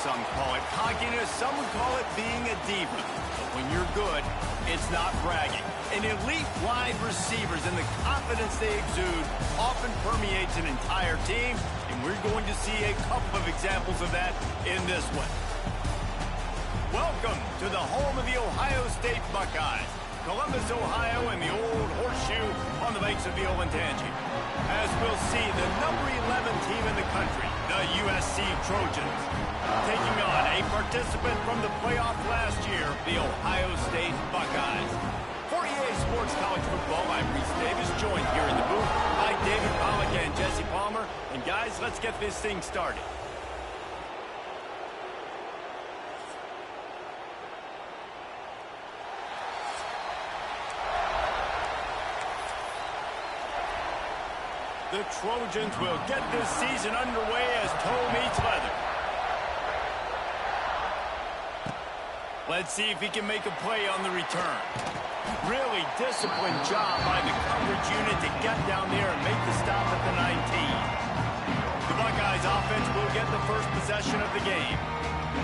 some call it cockiness, some would call it being a diva. But when you're good, it's not bragging. An elite wide receivers and the confidence they exude often permeates an entire team, and we're going to see a couple of examples of that in this one. Welcome to the home of the Ohio State Buckeyes, Columbus, Ohio, and the old horseshoe on the banks of the Olentangy. As we'll see, the number 11 team in the country, the USC Trojans, taking on a participant from the playoff last year, the Ohio State Buckeyes. For EA Sports College Football, I'm Reese Davis, joined here in the booth by David Pollack and Jesse Palmer. And guys, let's get this thing started. The Trojans will get this season underway as toe meets leather. Let's see if he can make a play on the return. Really disciplined job by the coverage unit to get down there and make the stop at the 19. The Buckeyes offense will get the first possession of the game.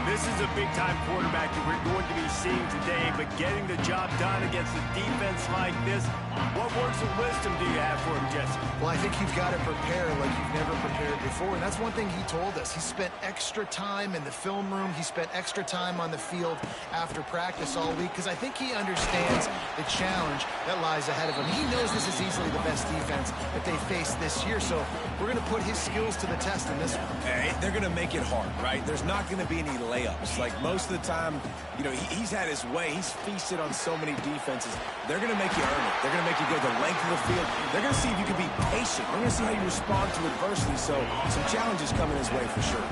This is a big-time quarterback that we're going to be seeing today, but getting the job done against a defense like this, what words of wisdom do you have for him, Jesse? Well, I think you've got to prepare like you've never prepared before, and that's one thing he told us. He spent extra time in the film room. He spent extra time on the field after practice all week, because I think he understands the challenge that lies ahead of him. He knows this is easily the best defense that they face this year, so we're going to put his skills to the test in this one. Hey, they're going to make it hard, right? There's not going to be any layups. Like most of the time, you know, he's had his way. He's feasted on so many defenses. They're going to make you earn it. They're going to make you go the length of the field. They're going to see if you can be patient. They're going to see how you respond to adversity. So some challenges coming his way for sure.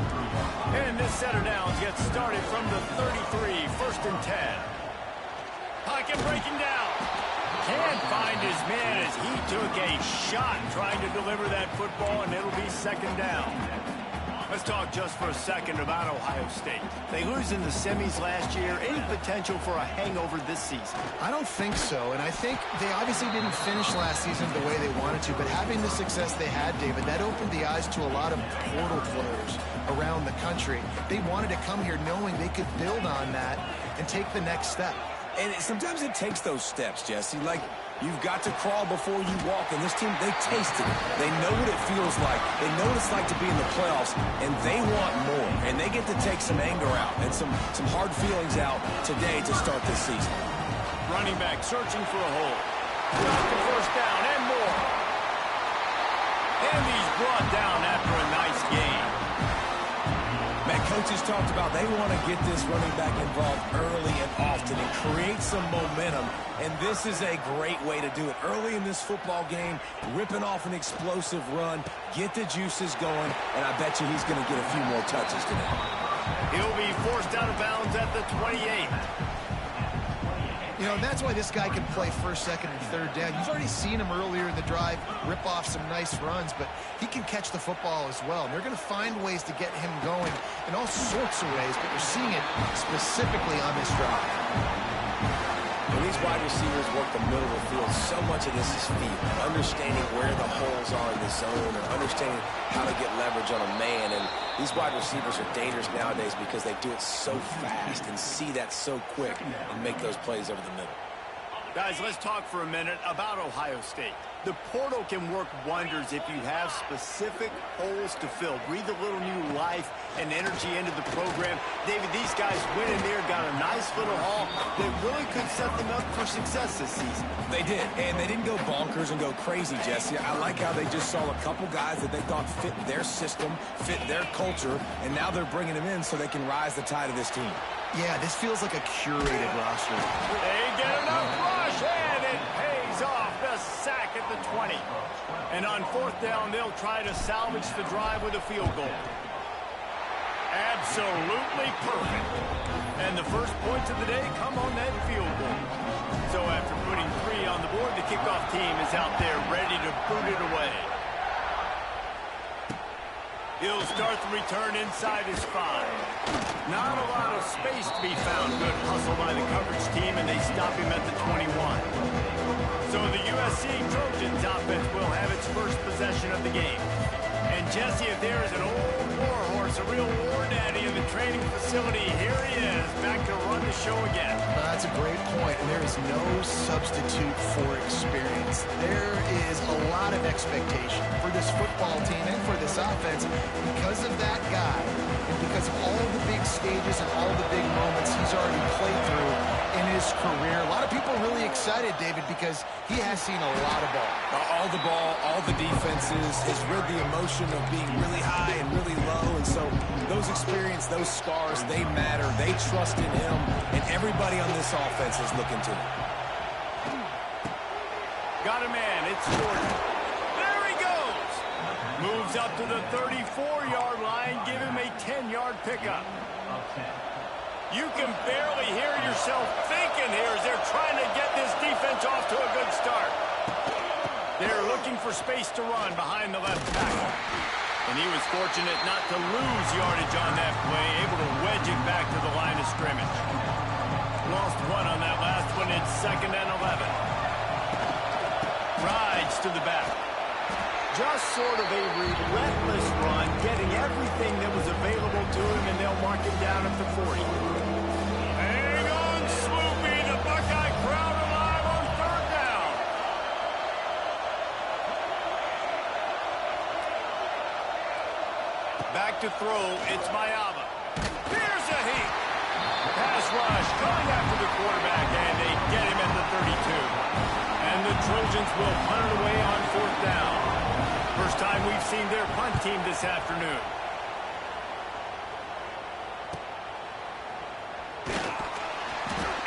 And this setter down gets started from the 33, first and 10. Pocket breaking down. Can't find his man as he took a shot trying to deliver that football, and it'll be second down. Let's talk just for a second about Ohio State. They lose in the semis last year. Any potential for a hangover this season? I don't think so, and I think they obviously didn't finish last season the way they wanted to, but having the success they had, David, that opened the eyes to a lot of portal players around the country. They wanted to come here knowing they could build on that and take the next step. And sometimes it takes those steps, Jesse. Like, you've got to crawl before you walk. And this team, they tasted it. They know what it feels like. They know what it's like to be in the playoffs. And they want more. And they get to take some anger out and some hard feelings out today to start this season. Running back searching for a hole. Got the first down and more. And he's brought down after a nice game. Man, coaches talked about they want to get this running back involved early and often and create some momentum, and this is a great way to do it. Early in this football game, ripping off an explosive run, get the juices going, and I bet you he's going to get a few more touches today. He'll be forced out of bounds at the 28. You know, that's why this guy can play first, second, and third down. You've already seen him earlier in the drive rip off some nice runs, but he can catch the football as well. And they're going to find ways to get him going in all sorts of ways, but we're seeing it specifically on this drive. When these wide receivers work the middle of the field, so much of this is feel, understanding where the holes are in the zone and understanding how to get leverage on a man. And these wide receivers are dangerous nowadays because they do it so fast and see that so quick and make those plays over the middle. Guys, let's talk for a minute about Ohio State. The portal can work wonders if you have specific holes to fill. Breathe a little new life and energy into the program. David, these guys went in there, got a nice little haul that really could set them up for success this season. They did, and they didn't go bonkers and go crazy, Jesse. I like how they just saw a couple guys that they thought fit their system, fit their culture, and now they're bringing them in so they can rise the tide of this team. Yeah, this feels like a curated roster. They get enough rush, and it pays off. The sack at the 20. And on fourth down, they'll try to salvage the drive with a field goal. Absolutely perfect. And the first points of the day come on that field goal. So after putting 3 on the board, the kickoff team is out there ready to boot it away. He'll start the return inside his 5. Not a lot of space to be found. Good hustle by the coverage team, and they stop him at the 21. So the USC Trojans offense will have its first possession of the game. And Jesse, if there is an old war horse, a real war daddy in the training facility. Here he is, back to run the show again. That's a great point, and there is no substitute for experience. There is a lot of expectation for this football team and for this offense because of that guy and because of all the big stages and all the big moments he's already played through in his career. A lot of people really excited, David, because he has seen a lot of ball. All the ball, all the defenses, has read the emotion of being really high and really low, and so those experience, those scars, they matter. They trust in him, and everybody on this offense is looking to him. Got a man, it's Jordan. There he goes! Moves up to the 34-yard line, give him a 10-yard pickup. You can barely hear yourself thinking here as they're trying to get this defense off to a good start. They're looking for space to run behind the left tackle. And he was fortunate not to lose yardage on that play, able to wedge it back to the line of scrimmage. Lost one on that last one. It's 2nd and 11. Rides to the back. Just sort of a relentless run, getting everything that was available to him, and they'll mark him down at the 40. Hang on, Swoopy, the Buckeye crowd alive on 3rd down. Back to throw, it's Mayava. Here's a heat. Pass rush, coming after the quarterback, and they get him at the 32. And the Trojans will punt it away on 4th down. First time we've seen their punt team this afternoon.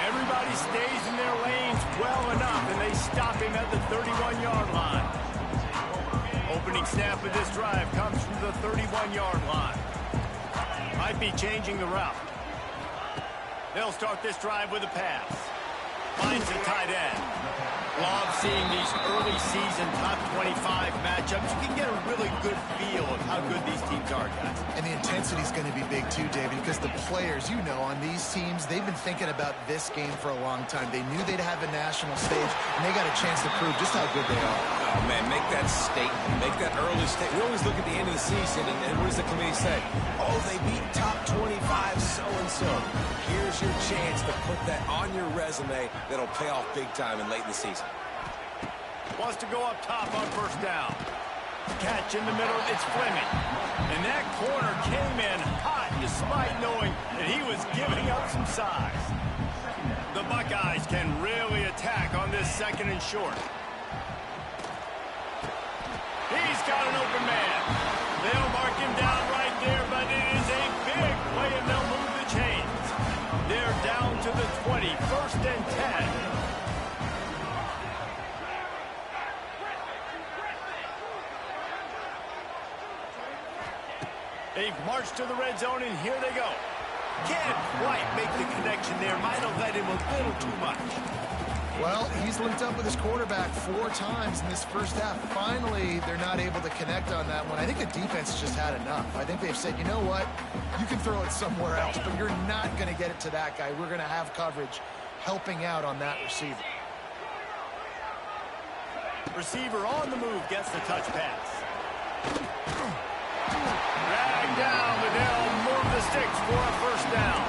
Everybody stays in their lanes well enough, and they stop him at the 31-yard line. Opening snap of this drive comes from the 31-yard line. Might be changing the route. They'll start this drive with a pass. Finds a tight end. Love seeing these early season top 25 matchups. You can get a really good feel of how good these teams are, guys. And the intensity is going to be big too, David, because the players, you know, on these teams, they've been thinking about this game for a long time. They knew they'd have a national stage, and they got a chance to prove just how good they are. Oh, man, make that statement. Make that early statement. We always look at the end of the season, and what does the committee say? Oh, they beat top 25 so-and-so. Here's your chance to put that on your resume that'll pay off big time and late in the season. Wants to go up top on 1st down. Catch in the middle, it's Fleming. And that corner came in hot despite knowing that he was giving up some size. The Buckeyes can really attack on this 2nd and short. He's got an open man. They'll mark him down right there, but it is a big play, and they'll move the chains. They're down to the 20, 1st and 10. They've marched to the red zone, and here they go. Can't quite make the connection there. Might have led him a little too much. Well, he's linked up with his quarterback 4 times in this first half. Finally, they're not able to connect on that one. I think the defense just had enough. I think they've said, you know what? You can throw it somewhere else, but you're not going to get it to that guy. We're going to have coverage helping out on that receiver. Receiver on the move gets the touch pass. Dragged down, but they'll move the sticks for a 1st down.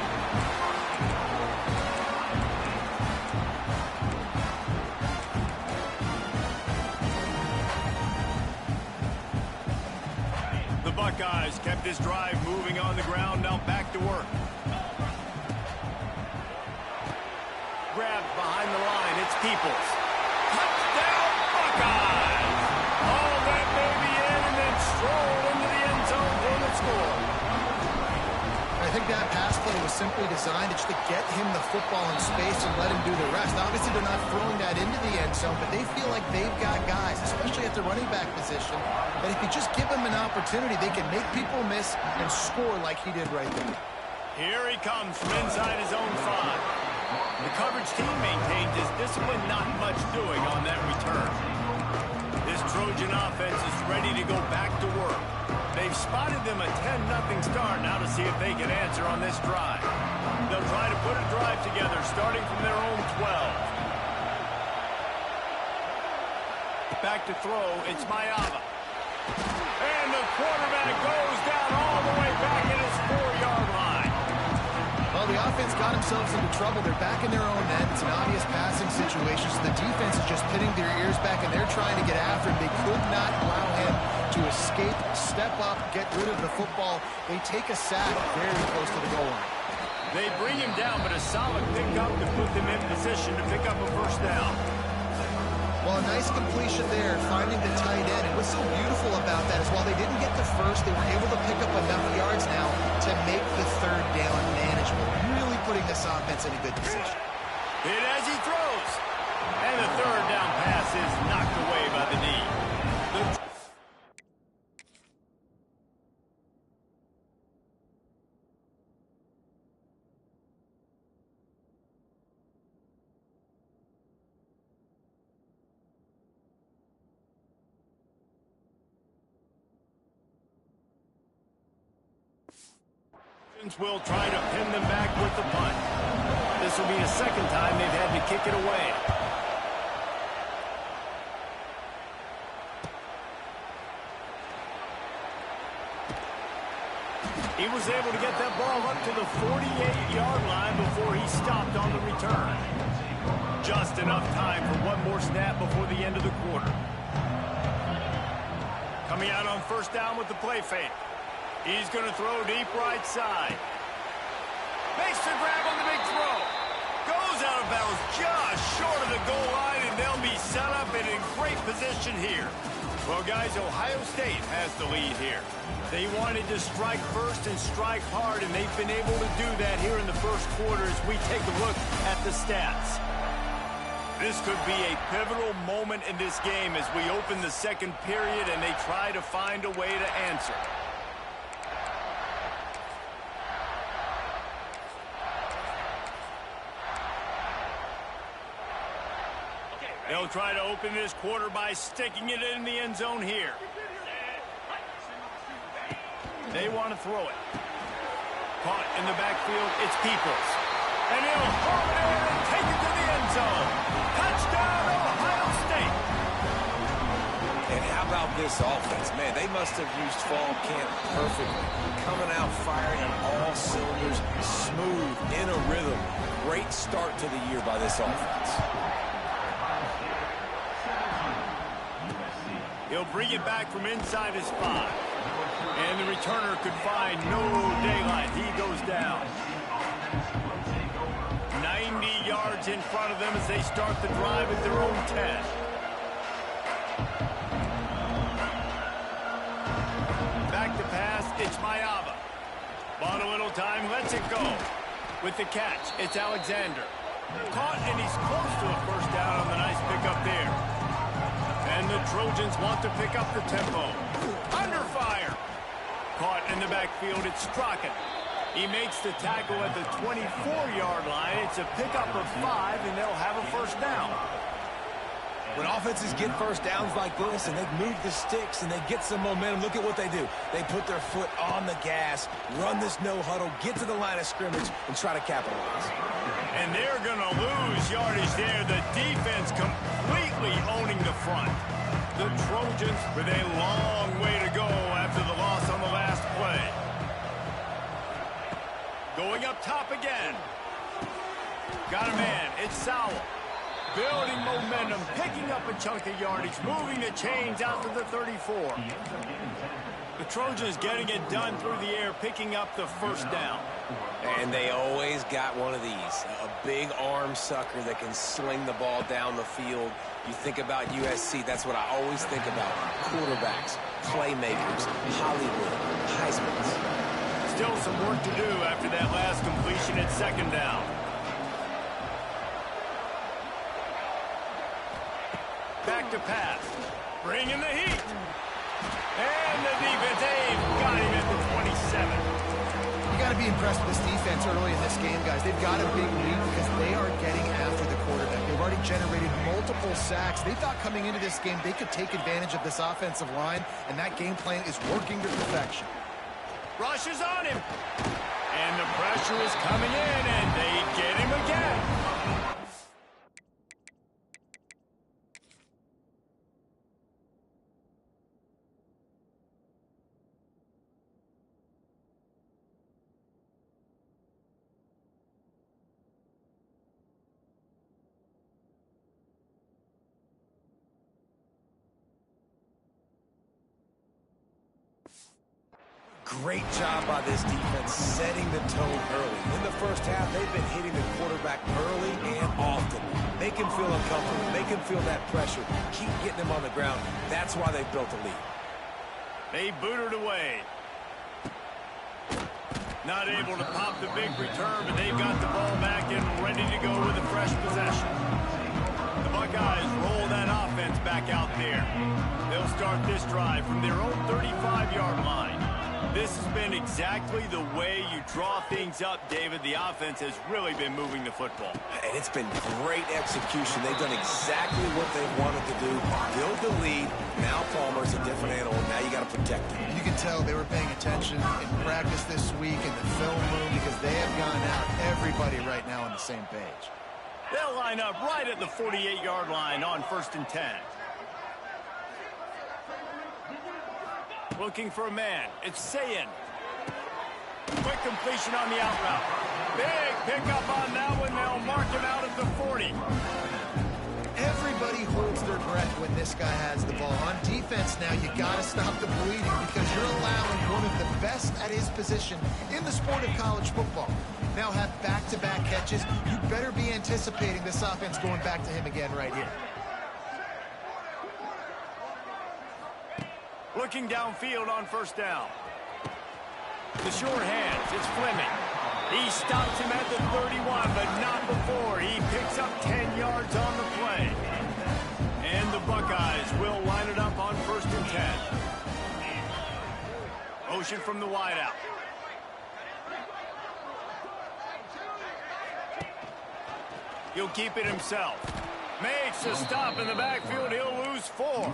The Buckeyes kept this drive moving on the ground, now back to work. Grabbed behind the line, it's Peoples. Touchdown, Buckeyes! All that baby in and then stroll into the end zone for the score. I think that pass play was simply designed to just to get him the football in space and let him do the rest. Obviously, they're not throwing that into the end zone, but they feel like they've got guys, especially at the running back position, that if you just give them an opportunity, they can make people miss and score like he did right there. Here he comes from inside his own 5. The coverage team maintains his discipline, not much doing on that return. This Trojan offense is ready to go back to work. They've spotted them a 10-0 start, now to see if they can answer on this drive. They'll try to put a drive together, starting from their own 12. Back to throw, it's Mayava. And the quarterback goes down all the way back at his 4-yard line. the offense got themselves into trouble. They're back in their own end. It's an obvious passing situation, so the defense is just pinning their ears back, and they're trying to get after him. They could not allow him to escape, step up, get rid of the football. They take a sack very close to the goal line. They bring him down, but a solid pickup to put them in position to pick up a first down. Well, a nice completion there, finding the tight end. And what's so beautiful about that is while they didn't get the first, they were able to pick up enough yards now to make the third down manageable. Really putting this offense in a good position. Hit as he throws. And the third down pass is knocked away by the knee. Will try to pin them back with the punt. This will be the second time they've had to kick it away. He was able to get that ball up to the 48-yard line before he stopped on the return. Just enough time for one more snap before the end of the quarter. Coming out on first down with the play fake. He's going to throw deep right side. Makes the grab on the big throw. Goes out of bounds just short of the goal line, and they'll be set up and in great position here. Well, guys, Ohio State has the lead here. They wanted to strike first and strike hard, and they've been able to do that here in the first quarter as we take a look at the stats. This could be a pivotal moment in this game as we open the second period and they try to find a way to answer. They'll try to open this quarter by sticking it in the end zone here. They want to throw it. Caught in the backfield, it's Peoples. And he'll haul it in and take it to the end zone. Touchdown, Ohio State. And how about this offense? Man, they must have used fall camp perfectly. Coming out firing on all cylinders, smooth, in a rhythm. Great start to the year by this offense. He'll bring it back from inside his 5. And the returner could find no daylight. He goes down. 90 yards in front of them as they start the drive at their own 10. Back to pass, it's Mayava. Bought a little time, lets it go. With the catch, it's Alexander. Caught, and he's close to a first down on the nice pickup there. And the Trojans want to pick up the tempo. Under fire. Caught in the backfield, it's Strachan. He makes the tackle at the 24-yard line. It's a pickup of 5, and they'll have a first down. When offenses get first downs like this and they move the sticks and they get some momentum, look at what they do. They put their foot on the gas, run this no-huddle, get to the line of scrimmage, and try to capitalize. And they're going to lose yardage there. The defense completely owning the front. The Trojans with a long way to go after the loss on the last play. Going up top again. Got a man. It's Sowell. Building momentum, picking up a chunk of yardage, moving the chains out to the 34. The Trojans getting it done through the air, picking up the first down. And they always got one of these, a big arm sucker that can sling the ball down the field. You think about USC, that's what I always think about. Quarterbacks, playmakers, Hollywood, Heismans. Still some work to do after that last completion at second down. Back to pass. Bringing the heat. And the defense, they've got him at the 27. You got to be impressed with this defense early in this game, guys. They've got a big lead because they are getting after the quarterback. They've already generated multiple sacks. They thought coming into this game they could take advantage of this offensive line, and that game plan is working to perfection. Rush is on him. And the pressure is coming in, and they get him again. Great job by this defense setting the tone early. In the first half, they've been hitting the quarterback early and often. Make him feel uncomfortable. Make him feel that pressure. Keep getting him on the ground. That's why they've built a lead. They booted away. Not able to pop the big return, but they've got the ball back and ready to go with a fresh possession. The Buckeyes roll that offense back out there. They'll start this drive from their own 35-yard line. This has been exactly the way you draw things up, David. The offense has really been moving the football. And it's been great execution. They've done exactly what they wanted to do. Build the lead. Now Palmer's a different animal. Now you got to protect him. You can tell they were paying attention in practice this week in the film room because they have gone out, everybody right now on the same page. They'll line up right at the 48-yard line on 1st and 10. Looking for a man. It's Sayin. Quick completion on the out route. Big pickup on that one. They'll mark him out at the 40. Everybody holds their breath when this guy has the ball. On defense now, you got to stop the bleeding because you're allowing one of the best at his position in the sport of college football. Now have back-to-back catches. You better be anticipating this offense going back to him again right here. Looking downfield on 1st down. The short hands, it's Fleming. He stops him at the 31, but not before. He picks up 10 yards on the play. And the Buckeyes will line it up on 1st and 10. Motion from the wideout. He'll keep it himself. Makes a stop in the backfield. He'll lose 4.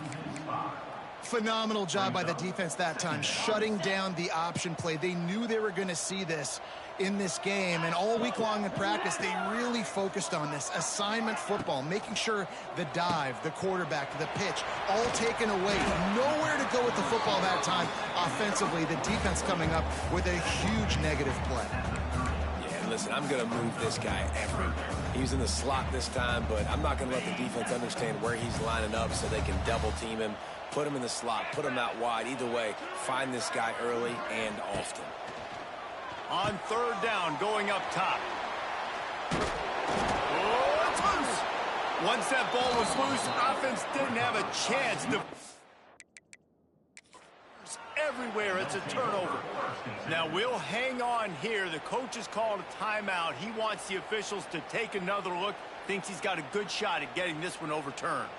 Phenomenal job by the defense that time, shutting down the option play. They knew they were going to see this in this game, and all week long in practice, they really focused on this assignment football, making sure the dive, the quarterback, the pitch, all taken away. Nowhere to go with the football that time. Offensively, the defense coming up with a huge negative play. Yeah, listen, I'm going to move this guy everywhere. He's in the slot this time, but I'm not going to let the defense understand where he's lining up so they can double team him. Put him in the slot, put him out wide. Either way, find this guy early and often. On 3rd down, going up top. Oh, it's loose. Once that ball was loose, offense didn't have a chance to... Everywhere, it's a turnover. Now, we'll hang on here. The coach has called a timeout. He wants the officials to take another look. Thinks he's got a good shot at getting this one overturned.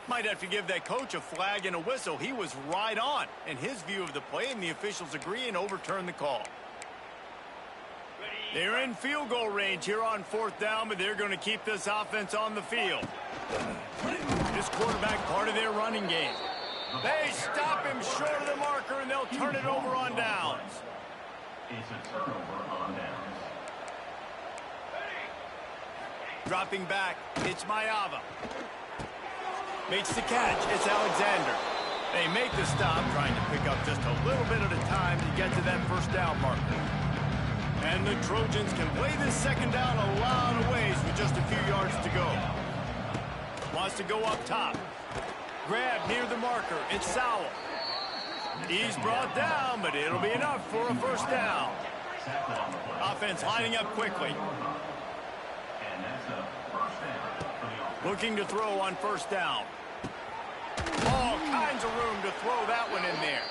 Might have to give that coach a flag and a whistle. He was right on in his view of the play, and the officials agree and overturn the call. They're in field goal range here on 4th down, but they're going to keep this offense on the field. This quarterback part of their running game. They stop him short of the marker, and they'll turn it over on downs. It's a turnover on downs. Dropping back, it's Mayava. Makes the catch, it's Alexander. They make the stop, trying to pick up just a little bit at a time to get to that 1st down marker. And the Trojans can play this 2nd down a lot of ways with just a few yards to go. Wants to go up top. Grab near the marker, it's Sowell. He's brought down, but it'll be enough for a 1st down. Offense lining up quickly. Looking to throw on 1st down. All kinds of room to throw that one in there.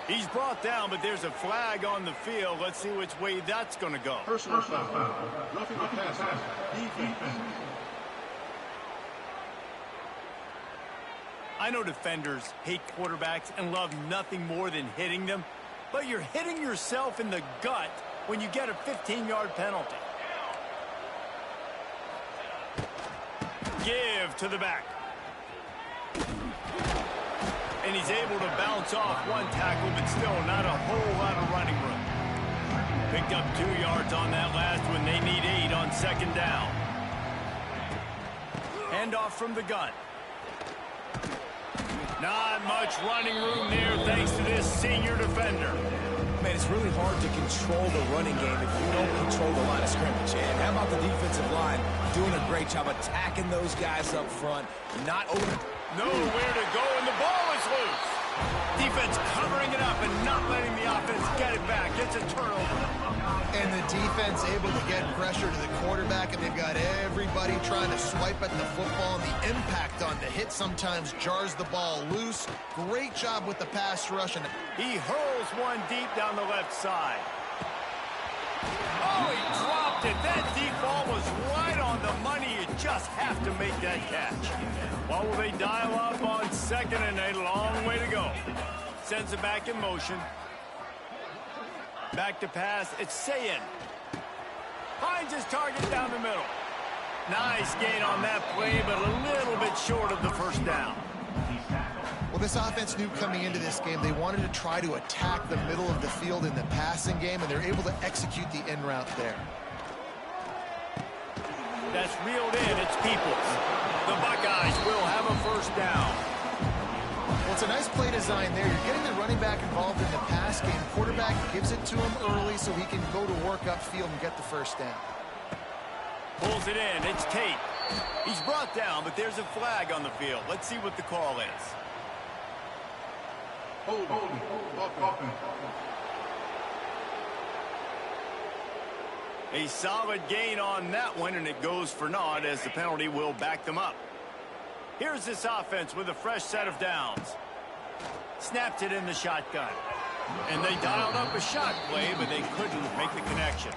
He's brought down, but there's a flag on the field. Let's see which way that's going to go. Personal foul. Roughing the passer. Defense. I know defenders hate quarterbacks and love nothing more than hitting them, but you're hitting yourself in the gut when you get a 15-yard penalty. Give to the back. And he's able to bounce off one tackle, but still not a whole lot of running room. Picked up 2 yards on that last one. They need 8 on 2nd down. Handoff from the gun. Not much running room there thanks to this senior defender. Man, it's really hard to control the running game if you don't control the line of scrimmage. And how about the defensive line doing a great job attacking those guys up front, not over... Nowhere to go, and the ball is loose. Defense covering it up and not letting the offense get it back. It's a turnover. And the defense able to get pressure to the quarterback, and they've got everybody trying to swipe at the football, and the impact on the hit sometimes jars the ball loose. Great job with the pass rush. And he hurls one deep down the left side. Oh, he dropped it. That deep ball was right on the money. You just have to make that catch. What will they dial up on second and a long way to go? Sends it back in motion. Back to pass. It's Sayin. Finds his target down the middle. Nice gain on that play, but a little bit short of the first down. Well, this offense knew coming into this game they wanted to try to attack the middle of the field in the passing game, and they're able to execute the in route there. That's reeled in. It's Peoples. The Buckeyes will have a first down. Well, it's a nice play design there. You're getting the running back involved in the pass game. Quarterback gives it to him early so he can go to work upfield and get the first down. Pulls it in. It's Tate. He's brought down, but there's a flag on the field. Let's see what the call is. Hold. A solid gain on that one, and it goes for naught as the penalty will back them up. Here's this offense with a fresh set of downs. Snapped it in the shotgun. And they dialed up a shot play, but they couldn't make the connection.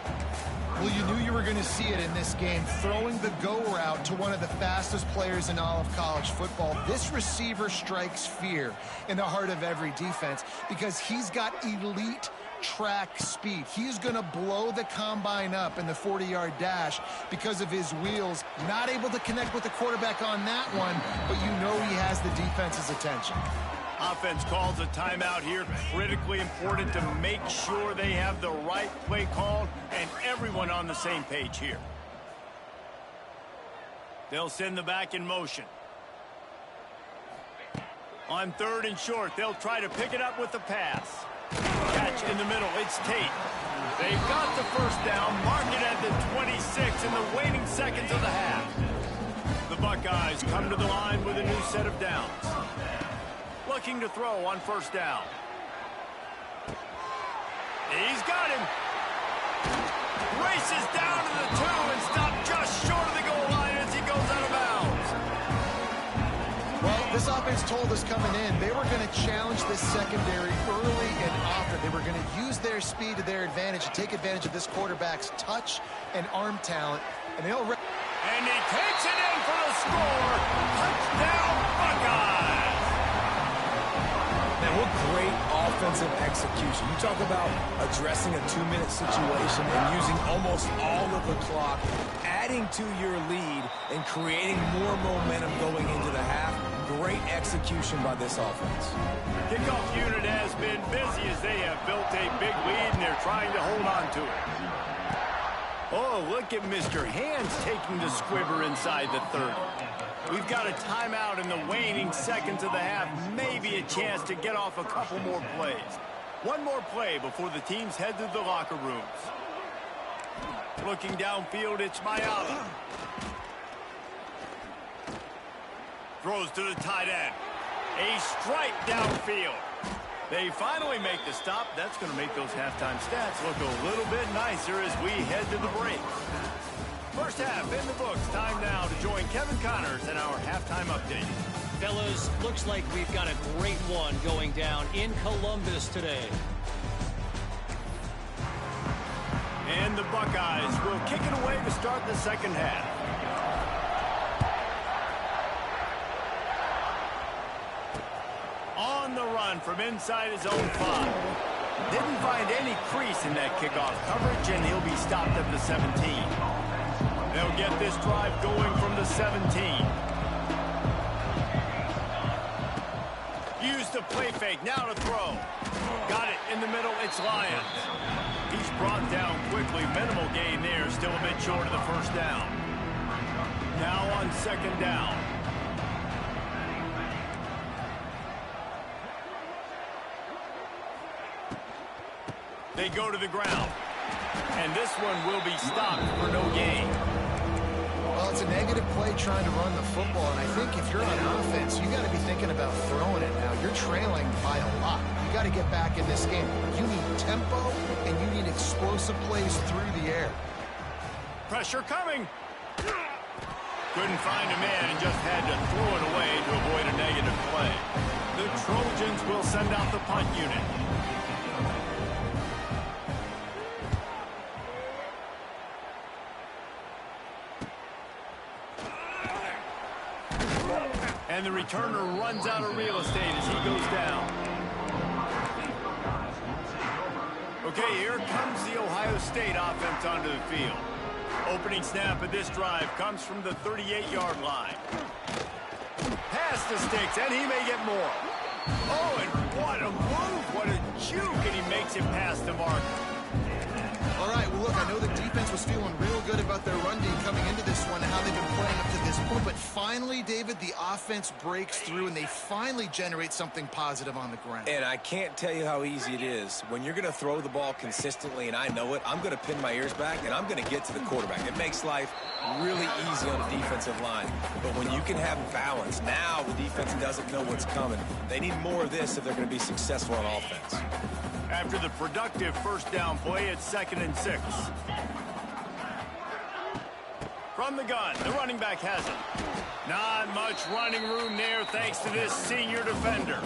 Well, you knew you were going to see it in this game, throwing the go route to one of the fastest players in all of college football. This receiver strikes fear in the heart of every defense because he's got elite track speed. He's going to blow the combine up in the 40-yard dash because of his wheels. Not able to connect with the quarterback on that one, but you know he has the defense's attention. Offense calls a timeout here. Critically important to make sure they have the right play called and everyone on the same page here. They'll send the back in motion. On third and short, they'll try to pick it up with the pass. Catch in the middle. It's Tate. They've got the first down. Mark it at the 26 in the waning seconds of the half. The Buckeyes come to the line with a new set of downs. Looking to throw on first down. He's got him. Races down to the 2 and stopped just short of the goal line as he goes out of bounds. Well, this offense told us coming in they were going to challenge this secondary early and often. They were going to use their speed to their advantage and take advantage of this quarterback's touch and arm talent. And they'll... And he takes it in for the score. Touchdown, Buckeyes. Man, what great offensive execution. You talk about addressing a 2-minute situation and using almost all of the clock, adding to your lead and creating more momentum going into the half. Great execution by this offense. Kickoff unit has been busy as they have built a big lead and they're trying to hold on to it. Oh, look at Mr. Hands taking the squibber inside the 30. We've got a timeout in the waning seconds of the half. Maybe a chance to get off a couple more plays. One more play before the teams head to the locker rooms. Looking downfield, it's Mayala. Throws to the tight end. A strike downfield. They finally make the stop. That's going to make those halftime stats look a little bit nicer as we head to the break. First half in the books. Time now to join Kevin Connors in our halftime update. Fellas, looks like we've got a great one going down in Columbus today. And the Buckeyes will kick it away to start the second half. On the run from inside his own 5. Didn't find any crease in that kickoff coverage, and he'll be stopped at the 17. They'll get this drive going from the 17. Use the play fake, now to throw. Got it in the middle, it's Lyons. He's brought down quickly, minimal gain there, still a bit short of the first down. Now on second down. They go to the ground. And this one will be stopped for no gain. Well, it's a negative play trying to run the football, and I think if you're on offense, you got to be thinking about throwing it now. You're trailing by a lot. You got to get back in this game. You need tempo, and you need explosive plays through the air. Pressure coming. Couldn't find a man and just had to throw it away to avoid a negative play. The Trojans will send out the punt unit. And the returner runs out of real estate as he goes down. Okay, here comes the Ohio State offense onto the field. Opening snap of this drive comes from the 38-yard line. Pass the sticks, and he may get more. Oh, and what a move, what a juke, and he makes it past the mark. All right, well, look, I know the defense was feeling real good about their run game coming into this one and how they've been playing up to this point, but finally, David, the offense breaks through, and they finally generate something positive on the ground. And I can't tell you how easy it is. When you're going to throw the ball consistently, and I know it, I'm going to pin my ears back, and I'm going to get to the quarterback. It makes life really easy on the defensive line. But when you can have balance, now the defense doesn't know what's coming. They need more of this if they're going to be successful on offense. After the productive first down play, it's 2nd and 6. From the gun, the running back has it. Not much running room there thanks to this senior defender.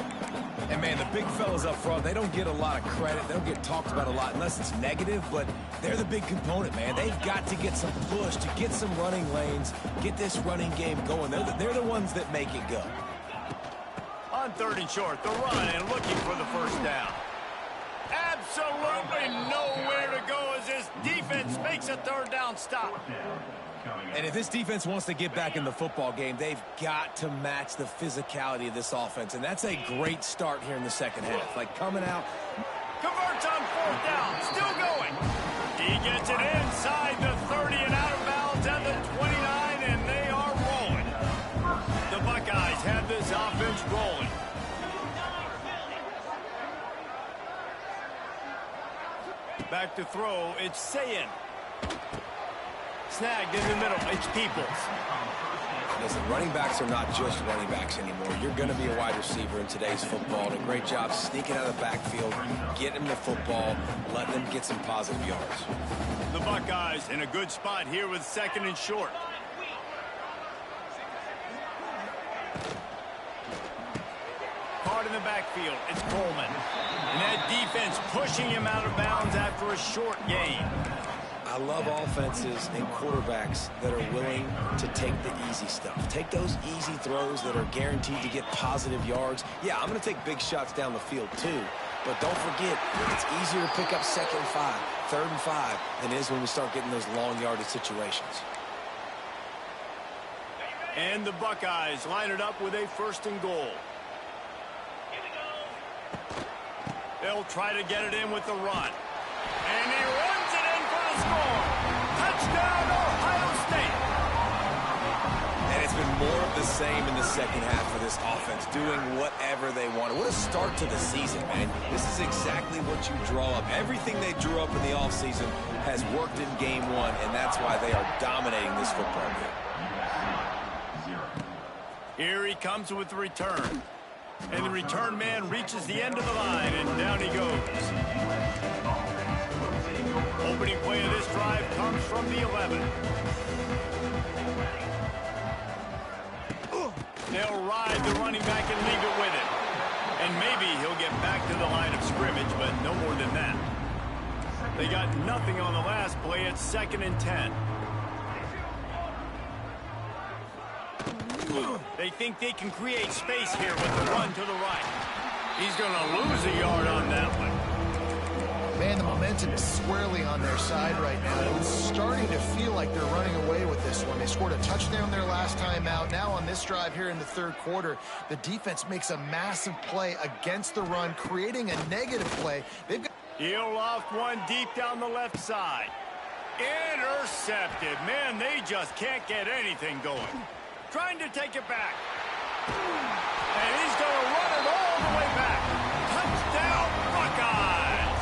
And, man, the big fellas up front, they don't get a lot of credit. They don't get talked about a lot unless it's negative, but they're the big component, man. They've got to get some push, to get some running lanes, get this running game going. They're the ones that make it go. On 3rd and short, the run and looking for the first down. Absolutely nowhere to go as this defense makes a 3rd down stop. And if this defense wants to get back in the football game, they've got to match the physicality of this offense. And that's a great start here in the second half. Like coming out. Converts on 4th down. Still going. He gets it inside the 30 and out of bounds at the 29, and they are rolling. The Buckeyes have this offense rolling. Back to throw, it's Sayin. Snagged in the middle, it's Peoples. Listen, running backs are not just running backs anymore. You're going to be a wide receiver in today's football. And a great job sneaking out of the backfield, getting the football, letting them get some positive yards. The Buckeyes in a good spot here with 2nd and short. Caught in the backfield, it's Coleman. And that defense pushing him out of bounds after a short gain. I love offenses and quarterbacks that are willing to take the easy stuff. Take those easy throws that are guaranteed to get positive yards. Yeah, I'm going to take big shots down the field too. But don't forget, it's easier to pick up 2nd and 5, 3rd and 5 than it is when we start getting those long yardage situations. And the Buckeyes line it up with a 1st and goal. They'll try to get it in with the run. And he runs it in for the score. Touchdown, Ohio State. And it's been more of the same in the second half for this offense, doing whatever they want. What a start to the season, man. This is exactly what you draw up. Everything they drew up in the offseason has worked in game 1, and that's why they are dominating this football game. Here he comes with the return. And the return man reaches the end of the line, and down he goes. Opening play of this drive comes from the 11. They'll ride the running back and leave it with it. And maybe he'll get back to the line of scrimmage, but no more than that. They got nothing on the last play. It's 2nd and 10. They think they can create space here with the run to the right. He's going to lose a yard on that one. Man, the momentum is squarely on their side right now. It's starting to feel like they're running away with this one. They scored a touchdown their last time out. Now on this drive here in the 3rd quarter, the defense makes a massive play against the run, creating a negative play. They've got He'll loft one deep down the left side. Intercepted. Man, they just can't get anything going. Trying to take it back. And he's going to run it all the way back. Touchdown, Buckeyes.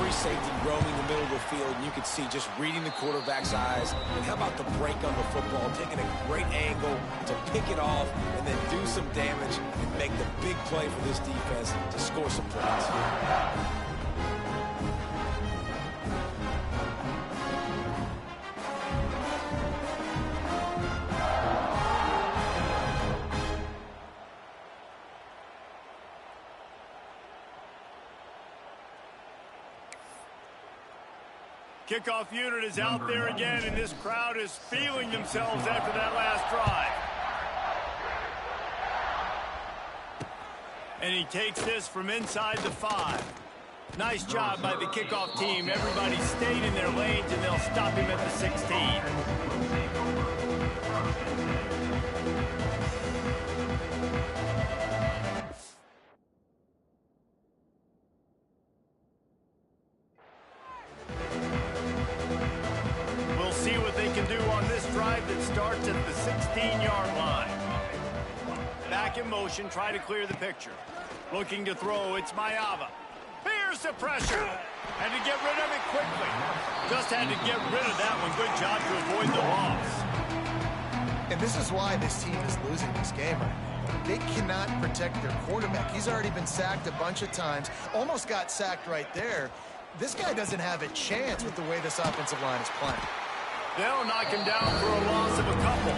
free safety roaming the middle of the field, and you can see just reading the quarterback's eyes. And how about the break on the football, taking a great angle to pick it off and then do some damage and make the big play for this defense to score some points. Kickoff unit is out there again, and this crowd is feeling themselves after that last drive. And he takes this from inside the 5. Nice job by the kickoff team. Everybody stayed in their lanes, and they'll stop him at the 16. That starts at the 16-yard line. Back in motion, try to clear the picture. Looking to throw, it's Mayava. Here's the pressure. Had to get rid of it quickly. Just had to get rid of that one. Good job to avoid the loss. And this is why this team is losing this game right now. They cannot protect their quarterback. He's already been sacked a bunch of times. Almost got sacked right there. This guy doesn't have a chance with the way this offensive line is playing. They'll knock him down for a loss of a couple.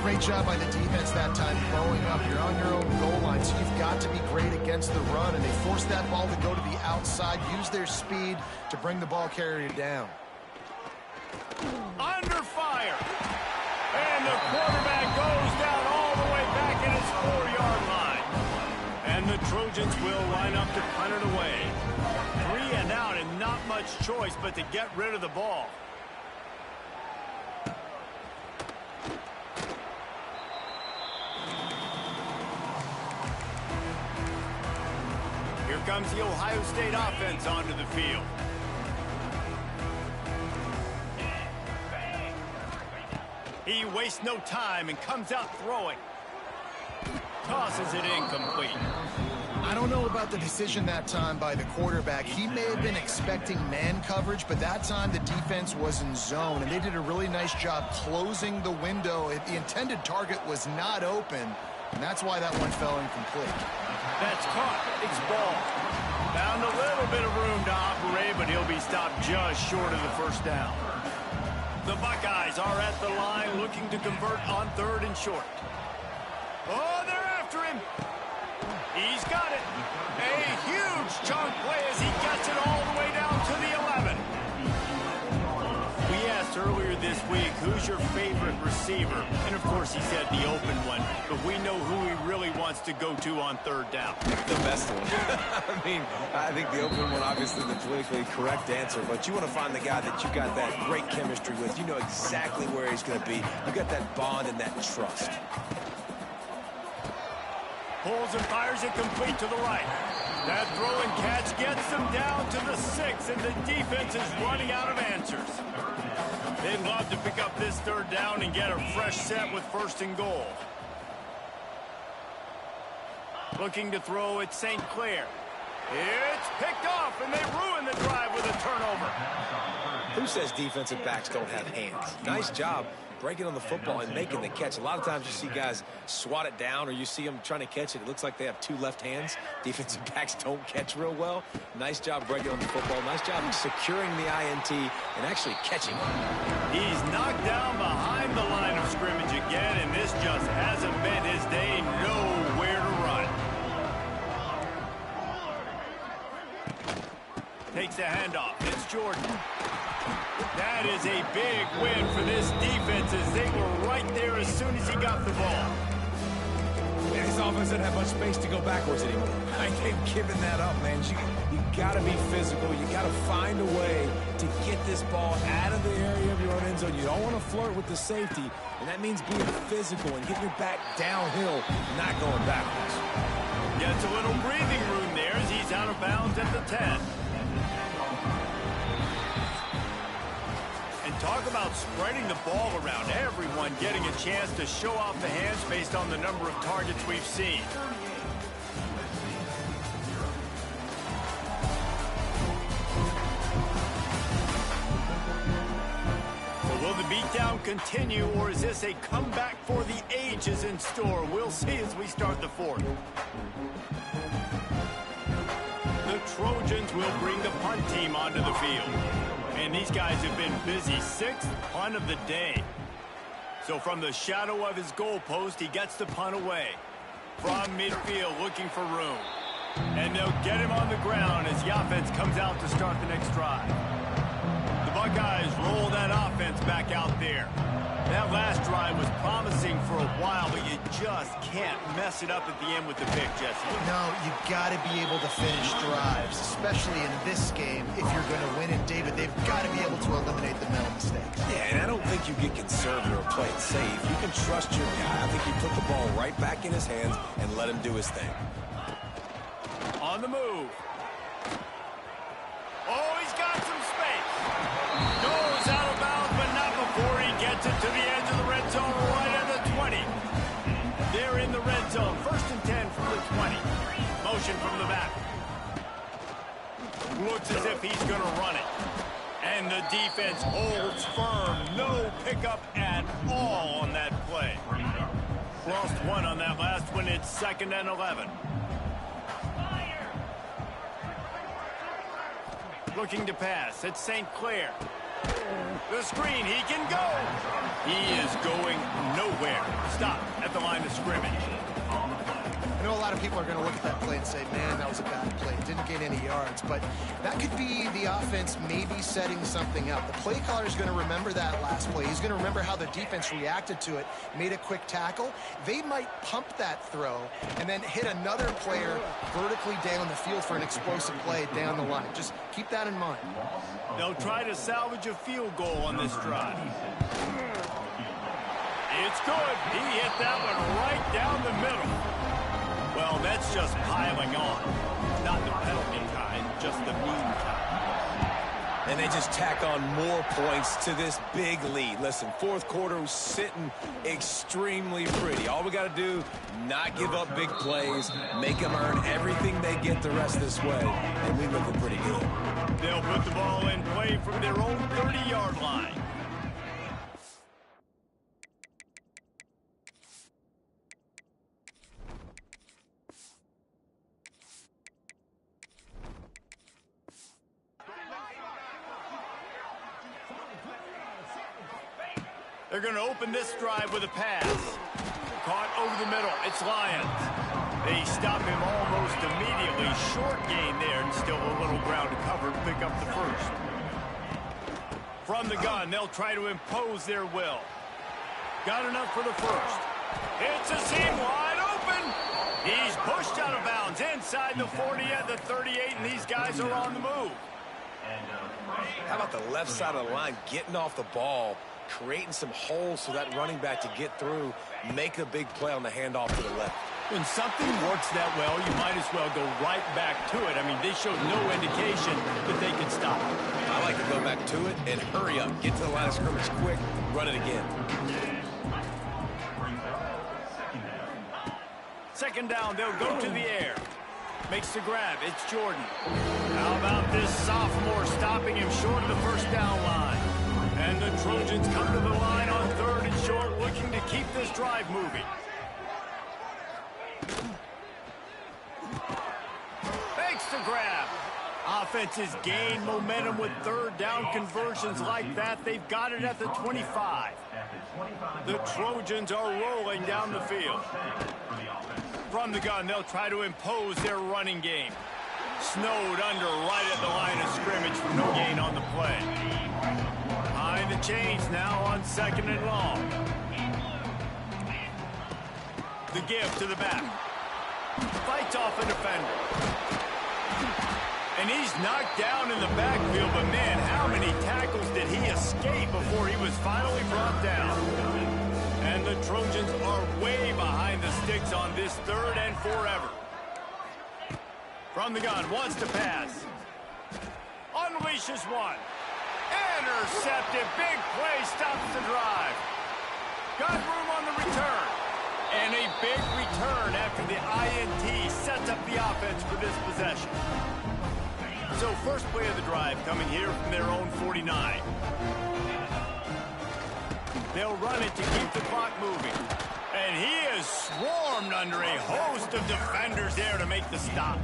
Great job by the defense that time, blowing up. You're on your own goal line, so you've got to be great against the run, and they forced that ball to go to the outside, use their speed to bring the ball carrier down. Under fire. And the quarterback goes down all the way back at his 4-yard line. And the Trojans will line up to punt it away. 3 and out, and not much choice but to get rid of the ball. Here comes the Ohio State offense onto the field. He wastes no time and comes out throwing. Tosses it incomplete. I don't know about the decision that time by the quarterback. He may have been expecting man coverage, but that time the defense was in zone, and they did a really nice job closing the window. The intended target was not open, and that's why that one fell incomplete. That's caught. It's ball. Found a little bit of room to operate, but he'll be stopped just short of the first down. The Buckeyes are at the line looking to convert on 3rd and short. Oh, they're after him. He's got it. A huge chunk play as he gets it all the way down to the 11. We asked earlier this week, who's your favorite receiver? And, of course, he said the open one. But we know who he really wants to go to on 3rd down. The best one. I think the open one, obviously the politically correct answer, but you want to find the guy that you got that great chemistry with. You know exactly where he's going to be. You got that bond and that trust. Pulls and fires it complete to the right. That throw and catch gets them down to the 6, and the defense is running out of answers. They'd love to pick up this 3rd down and get a fresh set with 1st and goal. Looking to throw at St. Clair. It's picked off, and they ruin the drive with a turnover. Who says defensive backs don't have hands? Nice job breaking on the football and making the catch. A lot of times you see guys swat it down, or you see them trying to catch it. It looks like they have 2 left hands. Defensive backs don't catch real well. Nice job breaking on the football. Nice job securing the INT and actually catching it. He's knocked down behind the line of scrimmage again, and this just hasn't been his day. Nowhere to run. Takes the handoff. It's Jordan. That is a big win for this defense as they were right there as soon as he got the ball. Man, this offense doesn't have much space to go backwards anymore. I ain't giving that up, man. You got to be physical. You got to find a way to get this ball out of the area of your own end zone. You don't want to flirt with the safety, and that means being physical and getting your back downhill, not going backwards. Gets a little breathing room there as he's out of bounds at the 10. Talk about spreading the ball around. Everyone getting a chance to show off the hands based on the number of targets we've seen. continue, or is this a comeback for the ages in store? We'll see as we start the fourth. The Trojans will bring the punt team onto the field. And these guys have been busy. Sixth punt of the day. So from the shadow of his goalpost, he gets the punt away. From midfield, looking for room. And they'll get him on the ground as the offense comes out to start the next drive. The Buckeyes roll that offense back out there. That last drive was promising for a while, but you just can't mess it up at the end with the pick, Jesse. No, you got to be able to finish drives, especially in this game. If you're going to win it, David, they've got to be able to eliminate the mental mistakes. Yeah, and I don't think you get conservative or play it safe. You can trust your guy. I think you put the ball right back in his hands and let him do his thing. On the move. Oh, he's got some space. Goes out of bounds, but not before he gets it to the edge of the red zone right at the 20. They're in the red zone. 1st and 10 from the 20. Motion from the back. Looks as if he's going to run it. And the defense holds firm. No pickup at all on that play. Lost one on that last one. It's 2nd and 11. Looking to pass. It's St. Clair. The screen. He can go. He is going nowhere. Stop at the line of scrimmage. I know a lot of people are going to look at that play and say, man, that was a bad play. Didn't gain any yards. But that could be the offense maybe setting something up. The play caller is going to remember that last play. He's going to remember how the defense reacted to it, made a quick tackle. They might pump that throw and then hit another player vertically down the field for an explosive play down the line. Just keep that in mind. They'll try to salvage a field goal on this drive. It's good. He hit that one right down the middle. Well, that's just piling on. Not the penalty kind, just the mean kind. And they just tack on more points to this big lead. Listen, 4th quarter was sitting extremely pretty. All we got to do, not give up big plays, make them earn everything they get the rest this way, and we looking pretty good. They'll put the ball in play from their own 30-yard line. They're going to open this drive with a pass. Caught over the middle. It's Lions. They stop him almost immediately. Short gain there and still a little ground to cover to pick up the first. From the gun, they'll try to impose their will. Got enough for the first. It's a seam wide open. He's pushed out of bounds inside the 40 at the 38, and these guys are on the move. How about the left side of the line getting off the ball, creating some holes for that running back to get through, make a big play on the handoff to the left. When something works that well, you might as well go right back to it. I mean, they showed no indication that they could stop it. I like to go back to it and hurry up, get to the line of scrimmage quick, run it again. 2nd down, they'll go to the air. Makes the grab. It's Jordan. How about this sophomore stopping him short of the 1st down line? And the Trojans come to the line on 3rd and short, looking to keep this drive moving. Makes the grab. Offenses gain momentum with 3rd down conversions like that. They've got it at the 25. The Trojans are rolling down the field. From the gun, they'll try to impose their running game. Snowed under right at the line of scrimmage for no gain on the play. Behind the chains now on 2nd and long. The give to the back. Fights off a defender. And he's knocked down in the backfield, but man, how many tackles did he escape before he was finally brought down? And the Trojans are way behind the sticks on this 3rd and forever. From the gun, wants to pass. Unleashes one. Intercepted. Big play, stops the drive. Got room on the return. And a big return after the INT sets up the offense for this possession. So first play of the drive coming here from their own 49. They'll run it to keep the clock moving. And he is swarmed under a host of defenders there to make the stop.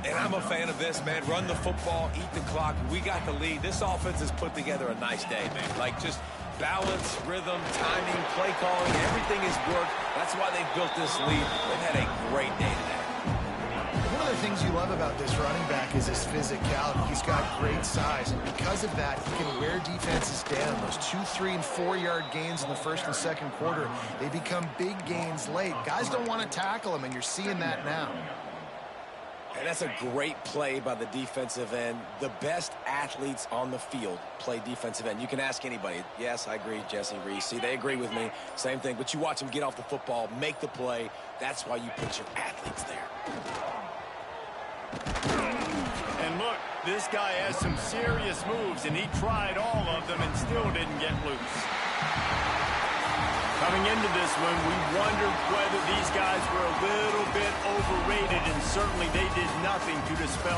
And I'm a fan of this, man. Run the football, eat the clock. We got the lead. This offense has put together a nice day, man. Like, just balance, rhythm, timing, play calling, everything has worked. That's why they've built this lead. They've had a great day today. One of the things you love about this running back is his physicality. He's got great size, and because of that, he can wear defenses down. Those 2-, 3-, and 4-yard gains in the first and second quarter, they become big gains late. Guys don't want to tackle him, and you're seeing that now. And that's a great play by the defensive end. The best athletes on the field play defensive end. You can ask anybody. Yes, I agree, Jesse Reese. See, they agree with me. Same thing. But you watch them get off the football, make the play. That's why you put your athletes there. And look, this guy has some serious moves, and he tried all of them and still didn't get loose. Coming into this one, we wondered whether these guys were a little bit overrated, and certainly they did nothing to dispel